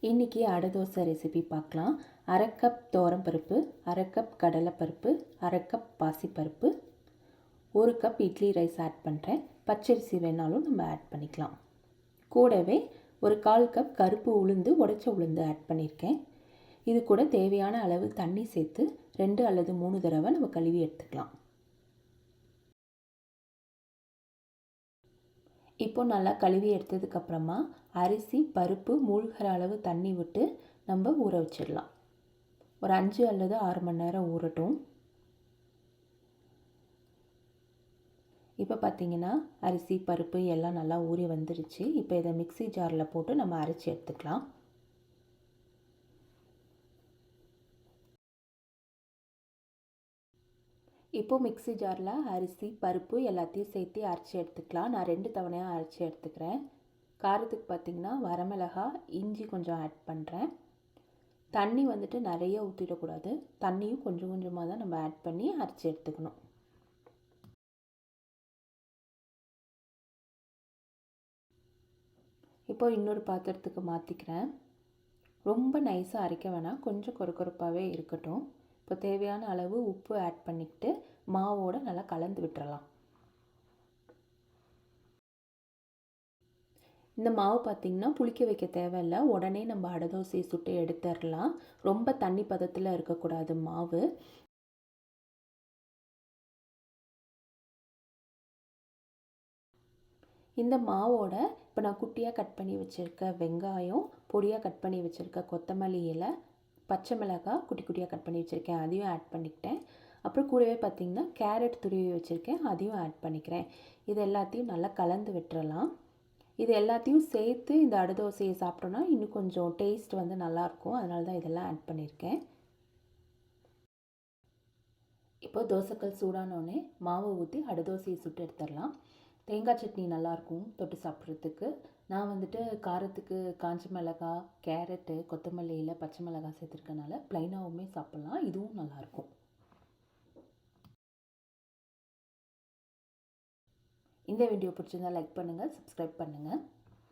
இன்றைக்கி அடை தோசை ரெசிபி பார்க்கலாம். 1/2 கப் துவரம்பருப்பு, 1/2 கப் கடலைப்பருப்பு, 1/2 கப் பாசிப்பருப்பு, 1 கப் இட்லி ரைஸ் ஆட் பண்ணுறேன். பச்சரிசி வேணாலும் நம்ம ஆட் பண்ணிக்கலாம். கூடவே ஒரு 1/4 கப் கருப்பு உளுந்து, உடைச்ச உளுந்து ஆட் பண்ணியிருக்கேன். இது கூட தேவையான அளவு தண்ணி சேர்த்து 2 அல்லது 3 தடவை நம்ம கழுவி எடுத்துக்கலாம். இப்போ நல்லா கழுவி எடுத்ததுக்கப்புறமா அரிசி பருப்பு மூழ்கிற அளவு தண்ணி விட்டு நம்ம ஊற வச்சிடலாம். ஒரு 5 அல்லது 6 மணி நேரம் ஊறட்டும். இப்போ பார்த்திங்கன்னா அரிசி பருப்பு எல்லாம் நல்லா ஊறி வந்துடுச்சு. இப்போ இதை மிக்ஸி ஜாரில் போட்டு நம்ம அரைச்சி எடுத்துக்கலாம். இப்போது மிக்ஸி ஜாரில் அரிசி பருப்பு எல்லாத்தையும் சேர்த்து அரைச்சி எடுத்துக்கலாம். நான் 2 தவணையாக அரைச்சி எடுத்துக்கிறேன். காரத்துக்கு பார்த்திங்கன்னா வரமிளகாய், இஞ்சி கொஞ்சம் ஆட் பண்ணுறேன். தண்ணி வந்துட்டு நிறைய ஊற்றிடக்கூடாது. தண்ணியும் கொஞ்சம் கொஞ்சமாக தான் நம்ம ஆட் பண்ணி அரைச்சி எடுத்துக்கணும். இப்போ இன்னொரு பாத்திரத்துக்கு மாற்றிக்கிறேன். ரொம்ப நைஸாக அரைக்க வேணாம், கொஞ்சம் கொரகொரப்பாகவே இருக்கட்டும். இப்போ தேவையான அளவு உப்பு ஆட் பண்ணிக்கிட்டு மாவோடு நல்லா கலந்து விட்டுறலாம். இந்த மாவு பார்த்திங்கன்னா புளிக்க வைக்க தேவையில்லை. உடனே நம்ம அடை தோசையை சுட்டு எடுத்துடலாம். ரொம்ப தண்ணி பதத்தில் இருக்கக்கூடாது மாவு. இந்த மாவோட இப்போ நான் குட்டியாக கட் பண்ணி வச்சுருக்க வெங்காயம், பொடியாக கட் பண்ணி வச்சுருக்க கொத்தமல்லி இலை, பச்சை மிளகாய் குட்டி குட்டியாக கட் பண்ணி வச்சுருக்கேன், அதையும் ஆட் பண்ணிக்கிட்டேன். அப்புறம் கூடவே பார்த்திங்கன்னா கேரட் துருவி வச்சுருக்கேன், அதையும் ஆட் பண்ணிக்கிறேன். இது எல்லாத்தையும் நல்லா கலந்து விட்டுறலாம். இது எல்லாத்தையும் சேர்த்து இந்த அடை தோசையை சாப்பிட்டோன்னா இன்னும் கொஞ்சம் டேஸ்ட் வந்து நல்லாயிருக்கும். அதனால தான் இதெல்லாம் ஆட் பண்ணியிருக்கேன். இப்போ தோசைக்கல் சூடானோடனே மாவை ஊற்றி அடை தோசையை சுட்டு எடுத்துடலாம். தேங்காய் சட்னி நல்லாயிருக்கும் தொட்டு சாப்பிட்றதுக்கு. நான் வந்துட்டு காரத்துக்கு காஞ்ச மிளகாய், கேரட்டு, கொத்தமல்லி இலை, பச்சை மிளகாய் சேர்த்துருக்கனால ப்ளைனாகவுமே சாப்பிட்லாம். இதுவும் நல்லாயிருக்கும். இந்த வீடியோ பிடிச்சிருந்தால் லைக் பண்ணுங்கள், சப்ஸ்கிரைப் பண்ணுங்கள்.